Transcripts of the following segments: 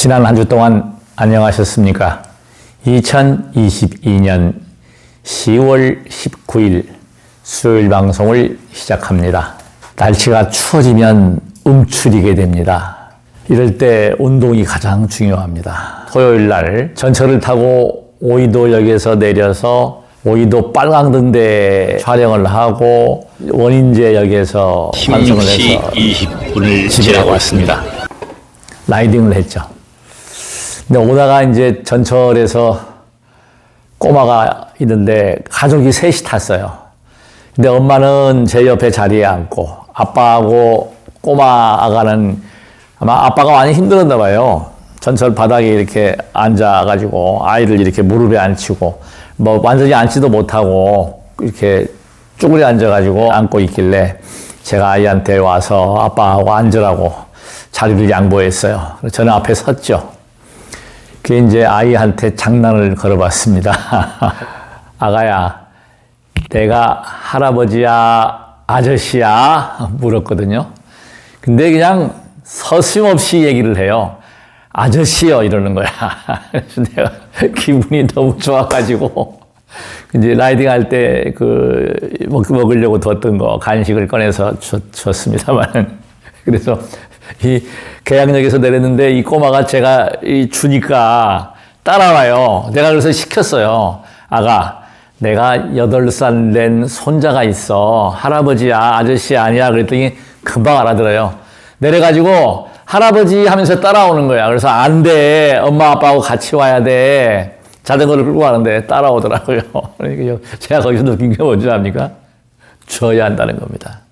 지난 한 주 동안 안녕하셨습니까? 2022년 10월 19일 수요일 방송을 시작합니다. 날씨가 추워지면 움츠리게 됩니다. 이럴 때 운동이 가장 중요합니다. 토요일 날 전철을 타고 오이도역에서 내려서 오이도 빨강등대 촬영을 하고 원인제역에서 환승을 해서 20분을 집에 왔습니다. 라이딩을 했죠. 근데 오다가 이제 전철에서 꼬마가 있는데 가족이 셋이 탔어요. 근데 엄마는 제 옆에 자리에 앉고 아빠하고 꼬마 아가는 아마 아빠가 많이 힘들었나 봐요. 전철 바닥에 이렇게 앉아가지고 아이를 이렇게 무릎에 앉히고 뭐 완전히 앉지도 못하고 이렇게 쭈그려 앉아가지고 앉고 있길래 제가 아이한테 와서 아빠하고 앉으라고 자리를 양보했어요. 저는 앞에 섰죠. 그게 이제 아이한테 장난을 걸어봤습니다. 아가야, 내가 할아버지야, 아저씨야? 물었거든요. 근데 그냥 서슴없이 얘기를 해요. 아저씨요, 이러는 거야. 그래서 내가 기분이 너무 좋아가지고, 이제 라이딩 할 때 먹으려고 뒀던 거, 간식을 꺼내서 줬습니다만. 그래서 이 계양역에서 내렸는데 이 꼬마가 제가 주니까 따라와요. 내가 그래서 시켰어요. 아가, 내가 8살 된 손자가 있어. 할아버지야, 아저씨 아니야. 그랬더니 금방 알아들어요. 내려가지고 할아버지 하면서 따라오는 거야. 그래서 안 돼. 엄마 아빠하고 같이 와야 돼. 자전거를 끌고 가는데 따라오더라고요. 그러니까 제가 거기서 느낀 게 뭔지 압니까? 줘야 한다는 겁니다.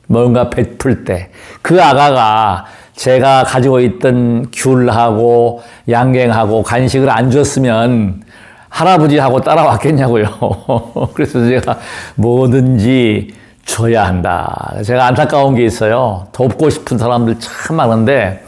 뭔가 베풀 때 그 아가가 제가 가지고 있던 귤하고 양갱하고 간식을 안 줬으면 할아버지하고 따라왔겠냐고요. 그래서 제가 뭐든지 줘야 한다. 제가 안타까운 게 있어요. 돕고 싶은 사람들 참 많은데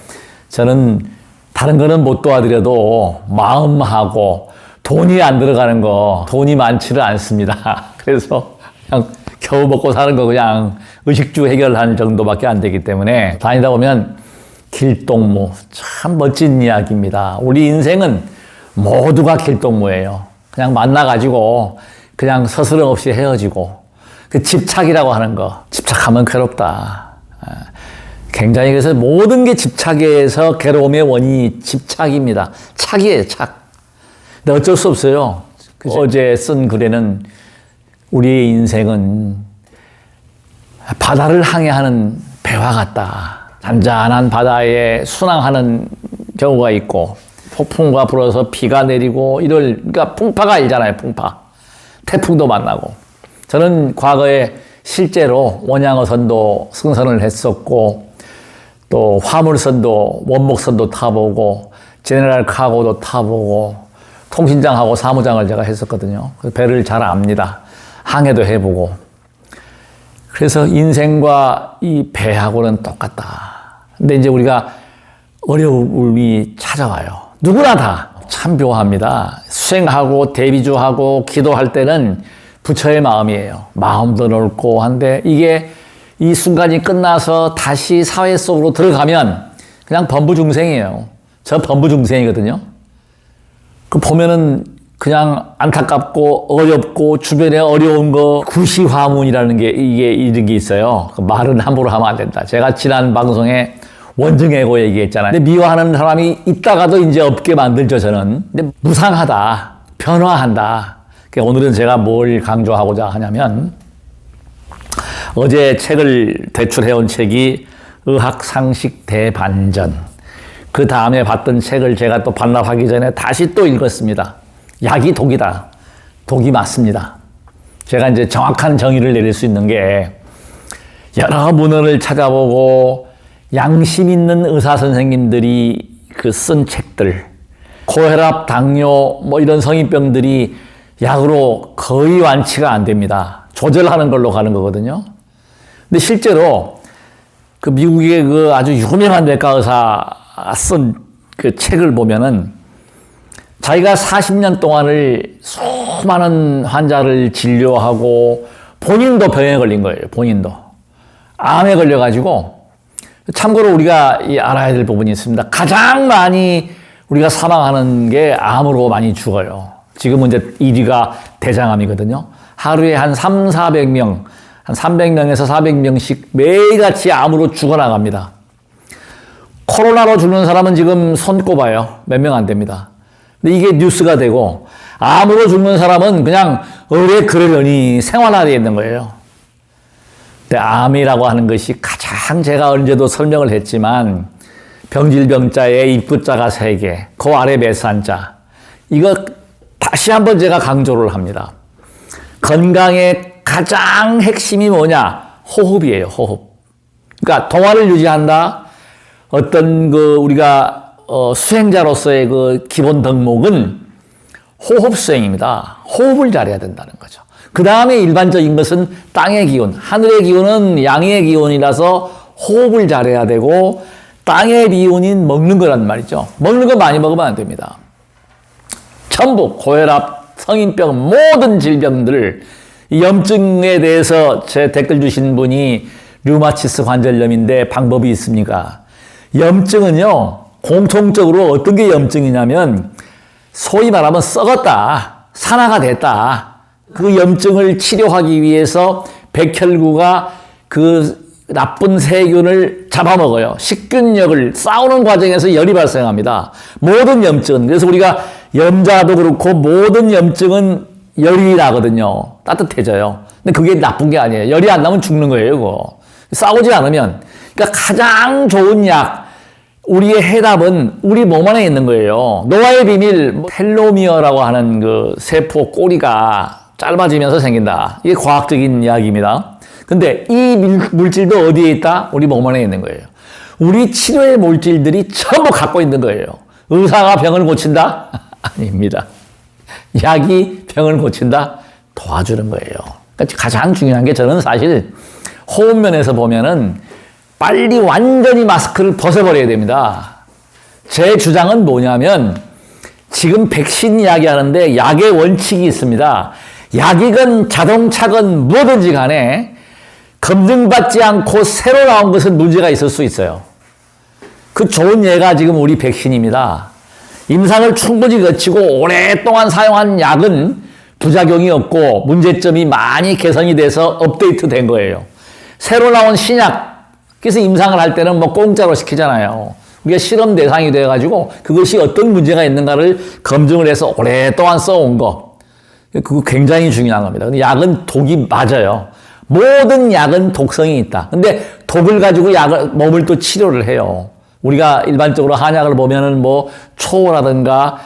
저는 다른 거는 못 도와드려도 마음하고 돈이 안 들어가는 거, 돈이 많지를 않습니다. 그래서 그냥 겨우 먹고 사는 거 그냥 의식주 해결하는 정도밖에 안 되기 때문에 다니다 보면 길동무, 참 멋진 이야기입니다. 우리 인생은 모두가 길동무예요. 그냥 만나가지고 그냥 서스럼 없이 헤어지고 그 집착이라고 하는 거, 집착하면 괴롭다. 굉장히 그래서 모든 게 집착에서 괴로움의 원인이 집착입니다. 착이에요, 착. 근데 어쩔 수 없어요. 어제 쓴 글에는 우리의 인생은 바다를 항해하는 배와 같다. 잔잔한 바다에 순항하는 경우가 있고 폭풍과 불어서 비가 내리고 그러니까 풍파가 알잖아요, 풍파. 태풍도 만나고. 저는 과거에 실제로 원양어선도 승선을 했었고 또 화물선도 원목선도 타보고 제네랄 카고도 타보고 통신장하고 사무장을 제가 했었거든요. 그래서 배를 잘 압니다. 항해도 해보고. 그래서 인생과 이 배하고는 똑같다. 근데 이제 우리가 어려움이 찾아와요. 누구나 다 참 묘합니다. 수행하고 대비주하고 기도할 때는 부처의 마음이에요. 마음도 넓고 한데 이게 이 순간이 끝나서 다시 사회 속으로 들어가면 그냥 범부중생이에요. 저 범부중생이거든요. 그 보면은 그냥 안타깝고 어렵고 주변에 어려운 거 구시화문이라는 게 이런 게 있어요. 그 말은 함부로 하면 안 된다. 제가 지난 방송에 원증애고 얘기했잖아요. 근데 미워하는 사람이 있다가도 이제 없게 만들죠, 저는. 근데 무상하다. 변화한다. 오늘은 제가 뭘 강조하고자 하냐면 어제 책을 대출해온 책이 의학상식 대반전. 그 다음에 봤던 책을 제가 또 반납하기 전에 다시 또 읽었습니다. 약이 독이다. 독이 맞습니다. 제가 이제 정확한 정의를 내릴 수 있는 게 여러 문헌을 찾아보고 양심 있는 의사 선생님들이 쓴 책들, 고혈압, 당뇨, 뭐 이런 성인병들이 약으로 거의 완치가 안 됩니다. 조절하는 걸로 가는 거거든요. 근데 실제로 미국의 아주 유명한 내과 의사 쓴 책을 보면은 자기가 40년 동안을 수많은 환자를 진료하고 본인도 병에 걸린 거예요. 본인도. 암에 걸려가지고 참고로 우리가 알아야 될 부분이 있습니다. 가장 많이 우리가 사망하는 게 암으로 많이 죽어요. 지금은 이제 1위가 대장암이거든요. 하루에 한 400명, 한 300명에서 400명씩 매일같이 암으로 죽어나갑니다. 코로나로 죽는 사람은 지금 손 꼽아요. 몇 명 안 됩니다. 근데 이게 뉴스가 되고, 암으로 죽는 사람은 그냥 의뢰 그러려니 생활하에 있는 거예요. 근데 암이라고 하는 것이 가장 제가 언제도 설명을 했지만, 병질병자에 입구자가 3개, 그 아래 매산자. 이거 다시 한번 제가 강조를 합니다. 건강의 가장 핵심이 뭐냐? 호흡이에요, 호흡. 그러니까 동화를 유지한다. 어떤 우리가 수행자로서의 기본 덕목은 호흡 수행입니다. 호흡을 잘해야 된다는 거죠. 그 다음에 일반적인 것은 땅의 기운, 하늘의 기운은 양의 기운이라서 호흡을 잘해야 되고, 땅의 기운인 먹는 거란 말이죠. 먹는 거 많이 먹으면 안 됩니다. 전부 고혈압, 성인병, 모든 질병들, 이 염증에 대해서 제 댓글 주신 분이 류마티스 관절염인데 방법이 있습니까? 염증은요, 공통적으로 어떤 게 염증이냐면, 소위 말하면 썩었다, 산화가 됐다. 그 염증을 치료하기 위해서 백혈구가 나쁜 세균을 잡아먹어요. 식균력을 싸우는 과정에서 열이 발생합니다. 모든 염증은. 그래서 우리가 염자도 그렇고 모든 염증은 열이 나거든요. 따뜻해져요. 근데 그게 나쁜 게 아니에요. 열이 안 나면 죽는 거예요, 그거. 싸우지 않으면. 그러니까 가장 좋은 약, 우리의 해답은 우리 몸 안에 있는 거예요. 노화의 비밀, 텔로미어라고 하는 세포 꼬리가 짧아지면서 생긴다. 이게 과학적인 이야기입니다. 근데 이 물질도 어디에 있다? 우리 몸 안에 있는 거예요. 우리 치료의 물질들이 전부 갖고 있는 거예요. 의사가 병을 고친다? 아닙니다. 약이 병을 고친다? 도와주는 거예요. 그러니까 가장 중요한 게 저는 사실 호흡면에서 보면은 빨리 완전히 마스크를 벗어버려야 됩니다. 제 주장은 뭐냐면 지금 백신 이야기하는데 약의 원칙이 있습니다. 약이건 자동차건 뭐든지 간에 검증받지 않고 새로 나온 것은 문제가 있을 수 있어요. 그 좋은 예가 지금 우리 백신입니다. 임상을 충분히 거치고 오랫동안 사용한 약은 부작용이 없고 문제점이 많이 개선이 돼서 업데이트 된 거예요. 새로 나온 신약, 그래서 임상을 할 때는 공짜로 시키잖아요. 우리가 실험 대상이 돼가지고 그것이 어떤 문제가 있는가를 검증을 해서 오랫동안 써온 거. 그거 굉장히 중요한 겁니다. 근데 약은 독이 맞아요. 모든 약은 독성이 있다. 근데 독을 가지고 몸을 또 치료를 해요. 우리가 일반적으로 한약을 보면은 초라든가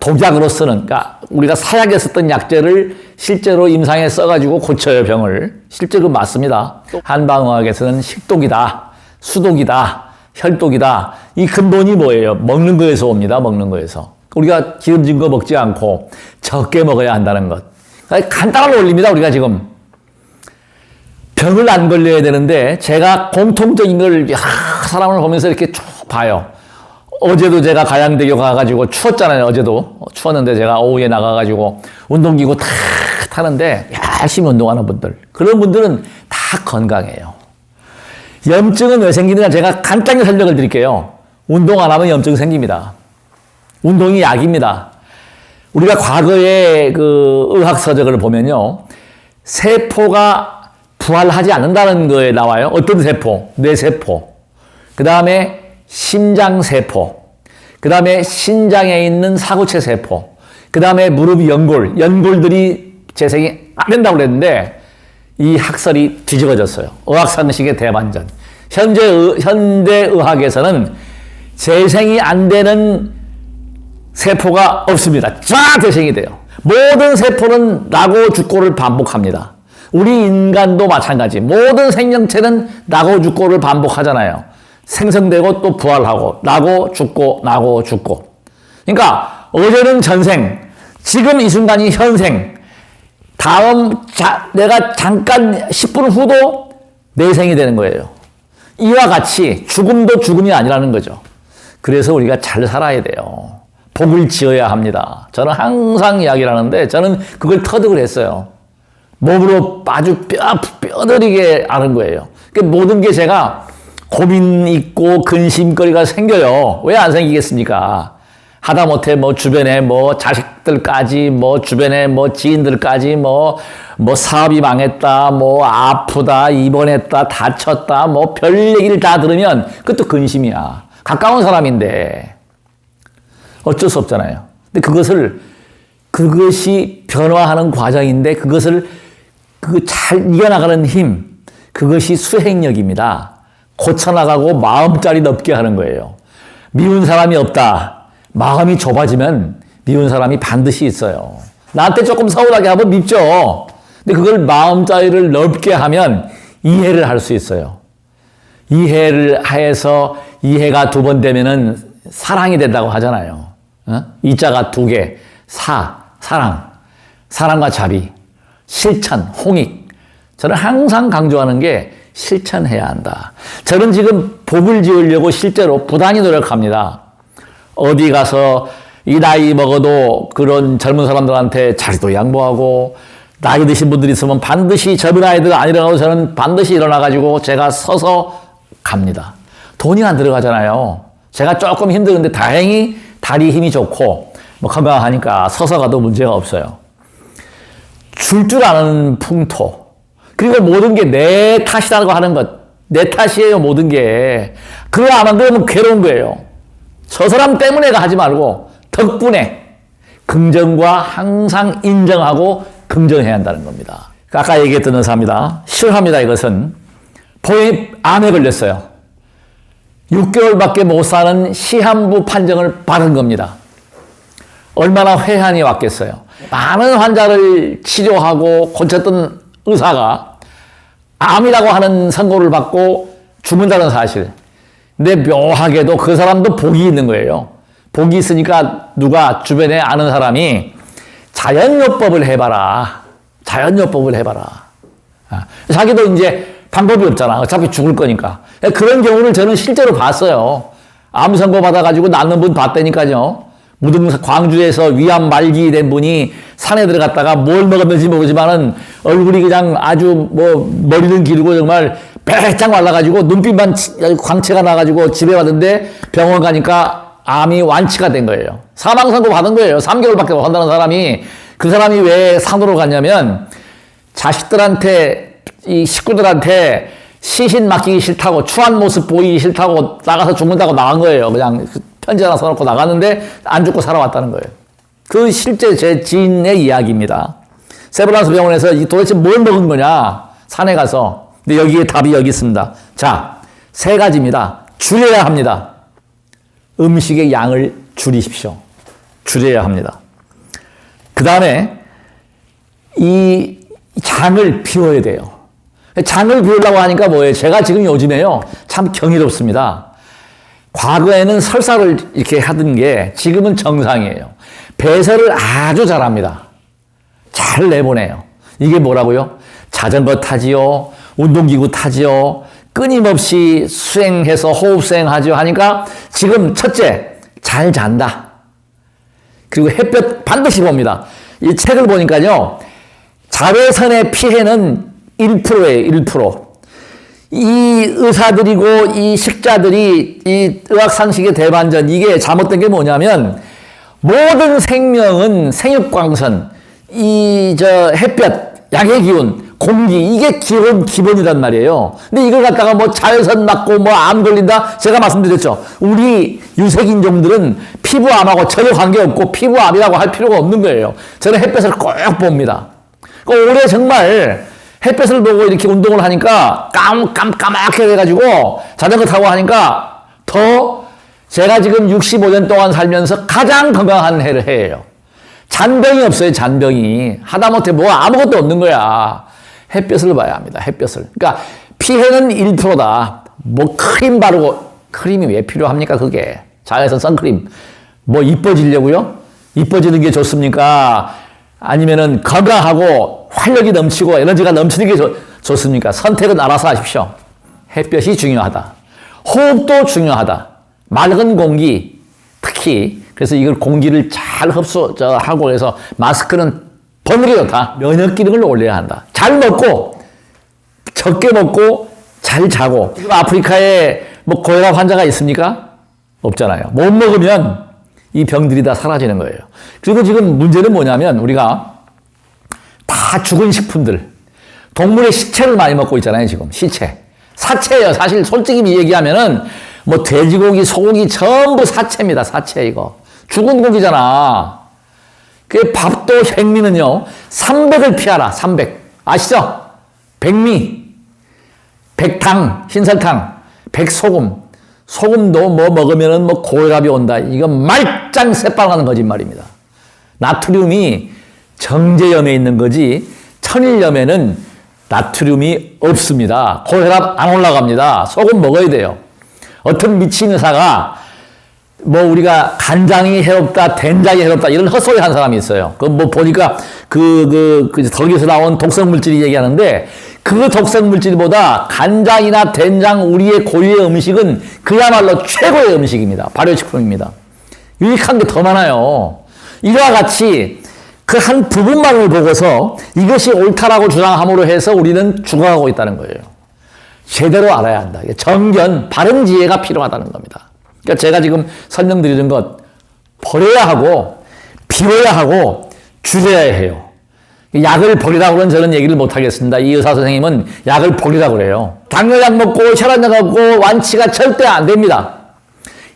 독약으로 쓰는, 그러니까 우리가 사약에 썼던 약재를 실제로 임상에 써가지고 고쳐요, 병을. 실제로 맞습니다. 한방의학에서는 식독이다, 수독이다, 혈독이다. 이 근본이 뭐예요? 먹는 거에서 옵니다, 먹는 거에서. 우리가 기름진 거 먹지 않고 적게 먹어야 한다는 것. 간단한 원리입니다, 우리가 지금. 병을 안 걸려야 되는데 제가 공통적인 걸 사람을 보면서 이렇게 쭉 봐요. 어제도 제가 가양대교 가가지고 추웠잖아요. 어제도 추웠는데 제가 오후에 나가가지고 운동기구 탁 타는데 열심히 운동하는 분들, 그런 분들은 다 건강해요. 염증은 왜 생기느냐 제가 간단히 설명을 드릴게요. 운동 안 하면 염증 생깁니다. 운동이 약입니다. 우리가 과거의 의학 서적을 보면요, 세포가 부활하지 않는다는 거에 나와요. 어떤 세포? 뇌세포. 그 다음에 심장세포. 그 다음에 신장에 있는 사구체 세포. 그 다음에 무릎 연골들이 재생이 안 된다고 그랬는데 이 학설이 뒤집어졌어요. 의학상식의 대반전. 현대의학에서는 재생이 안 되는 세포가 없습니다. 쫙 재생이 돼요. 모든 세포는 나고 죽고를 반복합니다. 우리 인간도 마찬가지. 모든 생명체는 나고 죽고를 반복하잖아요. 생성되고 또 부활하고, 나고 죽고, 나고 죽고. 그러니까 어제는 전생, 지금 이 순간이 현생, 내가 잠깐 10분 후도 내생이 되는 거예요. 이와 같이 죽음도 죽음이 아니라는 거죠. 그래서 우리가 잘 살아야 돼요. 복을 지어야 합니다. 저는 항상 이야기를 하는데 저는 그걸 터득을 했어요. 몸으로 아주 뼈저리게 아는 거예요. 모든 게 제가 고민 있고 근심거리가 생겨요. 왜 안 생기겠습니까? 하다못해 뭐 주변에 뭐 자식들까지 뭐 주변에 뭐 지인들까지 뭐 사업이 망했다, 뭐 아프다, 입원했다, 다쳤다, 뭐 별 얘기를 다 들으면 그것도 근심이야. 가까운 사람인데 어쩔 수 없잖아요. 근데 그것이 변화하는 과정인데 그것을 잘 이겨나가는 힘, 그것이 수행력입니다. 고쳐나가고 마음자리 넓게 하는 거예요. 미운 사람이 없다. 마음이 좁아지면 미운 사람이 반드시 있어요. 나한테 조금 서운하게 하면 밉죠. 근데 그걸 마음자리를 넓게 하면 이해를 할 수 있어요. 이해를 해서 이해가 2번 되면은 사랑이 된다고 하잖아요. 이자가 2개. 사랑. 사랑과 자비. 실천, 홍익. 저는 항상 강조하는 게 실천해야 한다. 저는 지금 복을 지으려고 실제로 부단히 노력합니다. 어디 가서 이 나이 먹어도 그런 젊은 사람들한테 자리도 양보하고 나이 드신 분들이 있으면 반드시 젊은 아이들 안 일어나도 저는 반드시 일어나가지고 제가 서서 갑니다. 돈이 안 들어가잖아요. 제가 조금 힘드는데 다행히 다리 힘이 좋고 뭐 건강하니까 서서 가도 문제가 없어요. 줄 아는 풍토. 그리고 모든 게 내 탓이라고 하는 것. 내 탓이에요, 모든 게. 그거 안 만들면 괴로운 거예요. 저 사람 때문에가 하지 말고 덕분에 긍정과 항상 인정하고 긍정해야 한다는 겁니다. 아까 얘기했던 의사입니다. 실화입니다, 이것은. 암에 걸렸어요. 6개월밖에 못 사는 시한부 판정을 받은 겁니다. 얼마나 회한이 왔겠어요. 많은 환자를 치료하고 고쳤던 의사가 암이라고 하는 선고를 받고 죽는다는 사실. 근데 묘하게도 그 사람도 복이 있는 거예요. 복이 있으니까 누가 주변에 아는 사람이 자연요법을 해봐라. 자연요법을 해봐라. 자기도 이제 방법이 없잖아. 어차피 죽을 거니까. 그런 경우를 저는 실제로 봤어요. 암 선고 받아가지고 낫는 분 봤다니까요. 무등 광주에서 위암 말기 된 분이 산에 들어갔다가 뭘 먹었는지 모르지만은 얼굴이 그냥 아주 뭐 머리는 길고 정말 배짱 말라가지고 눈빛만 광채가 나가지고 집에 왔는데 병원 가니까 암이 완치가 된 거예요. 사망 선고 받은 거예요. 3개월밖에 못 한다는 사람이. 그 사람이 왜 산으로 갔냐면 자식들한테 이 식구들한테 시신 맡기기 싫다고 추한 모습 보이기 싫다고 나가서 죽는다고 나간 거예요. 그냥 편지 하나 써놓고 나갔는데 안 죽고 살아왔다는 거예요. 그 실제 제 지인의 이야기입니다. 세브란스 병원에서 도대체 뭘 먹은 거냐? 산에 가서. 근데 여기에 답이 여기 있습니다. 자, 3가지입니다. 줄여야 합니다. 음식의 양을 줄이십시오. 줄여야 합니다. 그 다음에 이 장을 비워야 돼요. 장을 비우려고 하니까 뭐예요? 제가 지금 요즘에요. 참 경이롭습니다. 과거에는 설사를 이렇게 하던 게 지금은 정상이에요. 배설을 아주 잘합니다. 잘 내보내요. 이게 뭐라고요? 자전거 타지요. 운동기구 타지요. 끊임없이 수행해서 호흡수행 하죠. 하니까 지금 첫째, 잘 잔다. 그리고 햇볕 반드시 봅니다. 이 책을 보니까요. 자외선의 피해는 1%예요. 1%. 이 의사들이고 이 식자들이 이 의학상식의 대반전, 이게 잘못된 게 뭐냐면 모든 생명은 생육광선, 햇볕, 약의 기운, 공기, 이게 기본이란 말이에요. 근데 이걸 갖다가 뭐 자외선 맞고 뭐 암 걸린다? 제가 말씀드렸죠. 우리 유색인종들은 피부암하고 전혀 관계없고 피부암이라고 할 필요가 없는 거예요. 저는 햇볕을 꼭 봅니다. 올해 정말 햇볕을 보고 이렇게 운동을 하니까 까맣게 돼가지고 자전거 타고 하니까 더 제가 지금 65년 동안 살면서 가장 건강한 해예요. 잔병이 없어요, 잔병이. 하다못해 뭐 아무것도 없는 거야. 햇볕을 봐야 합니다, 햇볕을. 그러니까 피해는 1%다. 뭐 크림 바르고, 크림이 왜 필요합니까, 그게? 자외선 선크림. 뭐 이뻐지려고요? 이뻐지는 게 좋습니까? 아니면은 건강하고 활력이 넘치고 에너지가 넘치는 게 좋습니까? 선택은 알아서 하십시오. 햇볕이 중요하다. 호흡도 중요하다. 맑은 공기, 특히. 그래서 이걸 공기를 잘 흡수하고 해서 마스크는 버무리 좋다. 면역 기능을 올려야 한다. 잘 먹고, 적게 먹고, 잘 자고. 지금 아프리카에 뭐 고혈압 환자가 있습니까? 없잖아요. 못 먹으면 이 병들이 다 사라지는 거예요. 그리고 지금 문제는 뭐냐면 우리가 다 죽은 식품들, 동물의 시체를 많이 먹고 있잖아요, 지금. 시체. 사체예요. 사실 솔직히 얘기하면은 뭐 돼지고기, 소고기 전부 사체입니다. 사체 이거. 죽은 고기잖아. 그 밥도 백미는요. 300을 피하라. 300. 아시죠? 백미, 백당, 흰설탕, 백소금. 소금도 뭐 먹으면은 뭐 고혈압이 온다. 이건 말짱 새빨간 거짓말입니다. 나트륨이 정제염에 있는 거지 천일염에는 나트륨이 없습니다. 고혈압 안 올라갑니다. 소금 먹어야 돼요. 어떤 미친 의사가 뭐 우리가 간장이 해롭다, 된장이 해롭다 이런 헛소리 한 사람이 있어요. 그 뭐 보니까 거기서 나온 독성 물질이 얘기하는데 그 독성 물질보다 간장이나 된장 우리의 고유의 음식은 그야말로 최고의 음식입니다. 발효식품입니다. 유익한 게 더 많아요. 이와 같이 그 한 부분만을 보고서 이것이 옳다라고 주장함으로 해서 우리는 죽어가고 있다는 거예요. 제대로 알아야 한다. 정견, 바른 지혜가 필요하다는 겁니다. 그러니까 제가 지금 설명드리는 것 버려야 하고 비워야 하고 줄여야 해요. 약을 버리라고 그러는 저는 얘기를 못 하겠습니다. 이 의사 선생님은 약을 버리라고 그래요. 당뇨약 먹고 혈압약 먹고 완치가 절대 안 됩니다.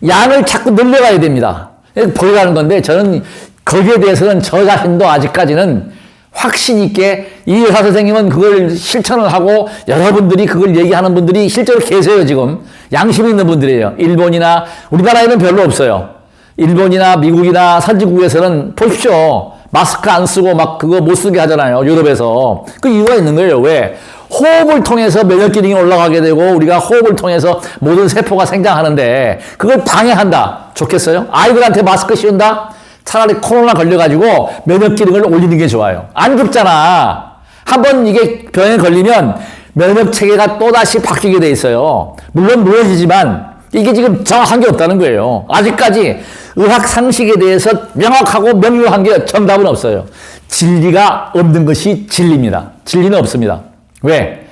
양을 자꾸 늘려가야 됩니다. 버리라는 건데 저는 거기에 대해서는 저 자신도 아직까지는 확신 있게 이 의사 선생님은 그걸 실천을 하고 여러분들이 그걸 얘기하는 분들이 실제로 계세요. 지금 양심 있는 분들이에요. 일본이나 우리나라에는 별로 없어요. 일본이나 미국이나 선진국에서는 보십시오. 마스크 안 쓰고 막 그거 못 쓰게 하잖아요. 유럽에서. 그 이유가 있는 거예요. 왜? 호흡을 통해서 면역 기능이 올라가게 되고 우리가 호흡을 통해서 모든 세포가 생장하는데 그걸 방해한다. 좋겠어요? 아이들한테 마스크 씌운다? 차라리 코로나 걸려가지고 면역 기능을 올리는 게 좋아요. 안 죽잖아. 한번 이게 병에 걸리면 면역 체계가 또다시 바뀌게 돼 있어요. 물론 무너지지만 이게 지금 정확한 게 없다는 거예요. 아직까지 의학 상식에 대해서 명확하고 명료한 게 정답은 없어요. 진리가 없는 것이 진리입니다. 진리는 없습니다. 왜?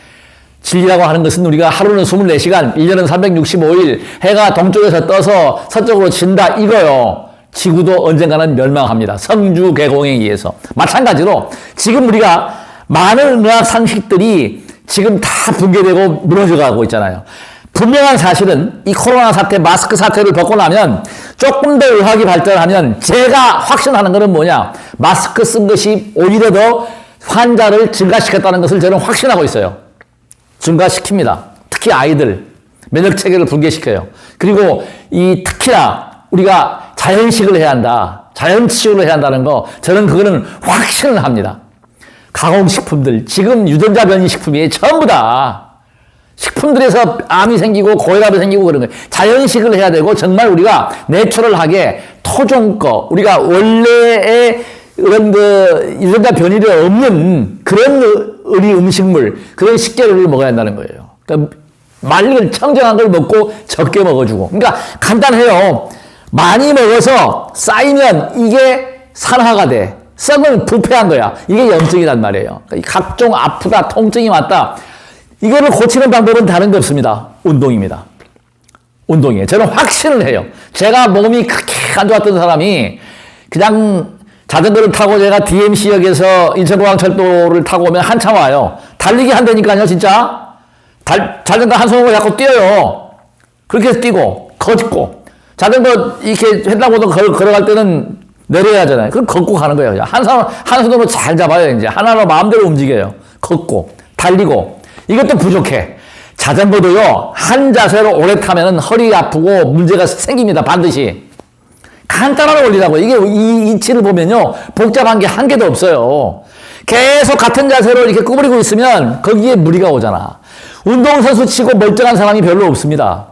진리라고 하는 것은 우리가 하루는 24시간, 1년은 365일, 해가 동쪽에서 떠서 서쪽으로 진다 이거요. 지구도 언젠가는 멸망합니다. 성주개공에 의해서. 마찬가지로 지금 우리가 많은 의학 상식들이 지금 다 붕괴되고 무너져가고 있잖아요. 분명한 사실은 이 코로나 사태, 마스크 사태를 벗고 나면 조금 더 의학이 발전하면 제가 확신하는 것은 뭐냐? 마스크 쓴 것이 오히려 더 환자를 증가시켰다는 것을 저는 확신하고 있어요. 증가시킵니다. 특히 아이들 면역 체계를 붕괴시켜요. 그리고 이 특히나 우리가 자연식을 해야 한다. 자연치유를 해야 한다는 거 저는 그거는 확신을 합니다. 가공식품들 지금 유전자 변이 식품이 전부 다 식품들에서 암이 생기고 고혈압이 생기고 그런 거예요. 자연식을 해야 되고 정말 우리가 내추럴하게 토종 거 우리가 원래의 이런 그 유전자 변이가 없는 그런 의리 음식물 그런 식재료를 먹어야 한다는 거예요. 그러니까 맑은 청정한 걸 먹고 적게 먹어주고 그러니까 간단해요. 많이 먹어서 쌓이면 이게 산화가 돼. 썩은 부패한 거야. 이게 염증이란 말이에요. 각종 아프다, 통증이 왔다. 이거를 고치는 방법은 다른 게 없습니다. 운동입니다. 운동이에요. 저는 확신을 해요. 제가 몸이 그렇게 안 좋았던 사람이 그냥 자전거를 타고 제가 DMC역에서 인천공항철도를 타고 오면 한참 와요. 달리기 한다니까요, 진짜. 자전거 한 손으로 자꾸 뛰어요. 그렇게 해서 뛰고, 걷고. 자전거 이렇게 횡단보도 걸어갈 때는 내려야 하잖아요. 그럼 걷고 가는 거예요. 한 손으로 잘 잡아요, 이제. 하나로 마음대로 움직여요. 걷고, 달리고. 이것도 부족해. 자전거도요, 한 자세로 오래 타면은 허리 아프고 문제가 생깁니다, 반드시. 간단한 원리라고. 이게 이 이치를 보면요, 복잡한 게 한 개도 없어요. 계속 같은 자세로 이렇게 구부리고 있으면 거기에 무리가 오잖아. 운동선수 치고 멀쩡한 사람이 별로 없습니다.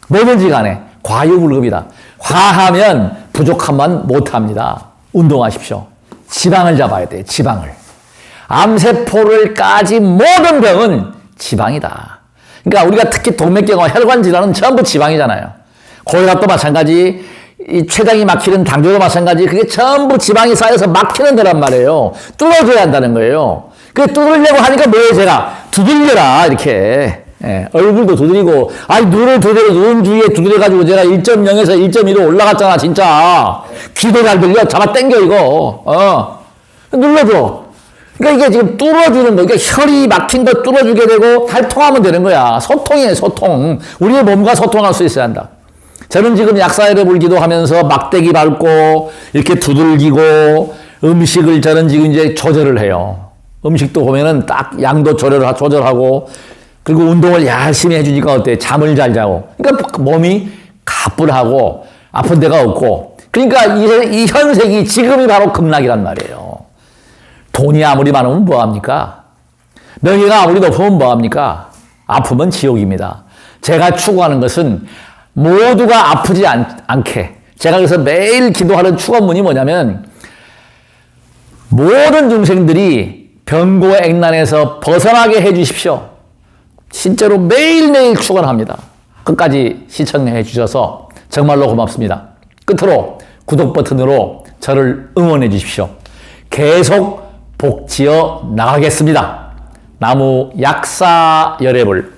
뭐든지 간에. 과유불급이다. 과하면 부족하면 못합니다. 운동하십시오. 지방을 잡아야 돼요. 지방을. 암세포를 까진 모든 병은 지방이다. 그러니까 우리가 특히 동맥경화, 혈관 질환은 전부 지방이잖아요. 고혈압도 마찬가지, 이 췌장이 막히는 당뇨도 마찬가지. 그게 전부 지방이 쌓여서 막히는 데란 말이에요. 뚫어줘야 한다는 거예요. 그 뚫으려고 하니까 뭐예요, 제가? 두들려라, 이렇게. 예, 얼굴도 두드리고, 아니, 눈을 두드려, 눈 주위에 두드려가지고 제가 1.0에서 1.2로 올라갔잖아, 진짜. 귀도 잘 들려? 잡아 당겨, 이거. 눌러줘. 그러니까 이게 지금 뚫어주는 거, 그러니까 혈이 막힌 거 뚫어주게 되고, 잘 통하면 되는 거야. 소통이에요, 소통. 우리의 몸과 소통할 수 있어야 한다. 저는 지금 약사회를 불기도 하면서 막대기 밟고, 이렇게 두들기고, 음식을 저는 지금 이제 조절을 해요. 음식도 보면은 딱 양도 조절하고, 그리고 운동을 열심히 해주니까 어때? 잠을 잘 자고. 그러니까 몸이 가뿐하고, 아픈 데가 없고. 그러니까 이 현세기 지금이 바로 극락이란 말이에요. 돈이 아무리 많으면 뭐합니까? 명예가 아무리 높으면 뭐합니까? 아프면 지옥입니다. 제가 추구하는 것은 모두가 아프지 않게. 제가 그래서 매일 기도하는 축원문이 뭐냐면, 모든 중생들이 병고와 액난에서 벗어나게 해 주십시오. 진짜로 매일매일 축원합니다. 끝까지 시청해 주셔서 정말로 고맙습니다. 끝으로 구독 버튼으로 저를 응원해 주십시오. 계속 복지어 나가겠습니다. 나무 약사 열애불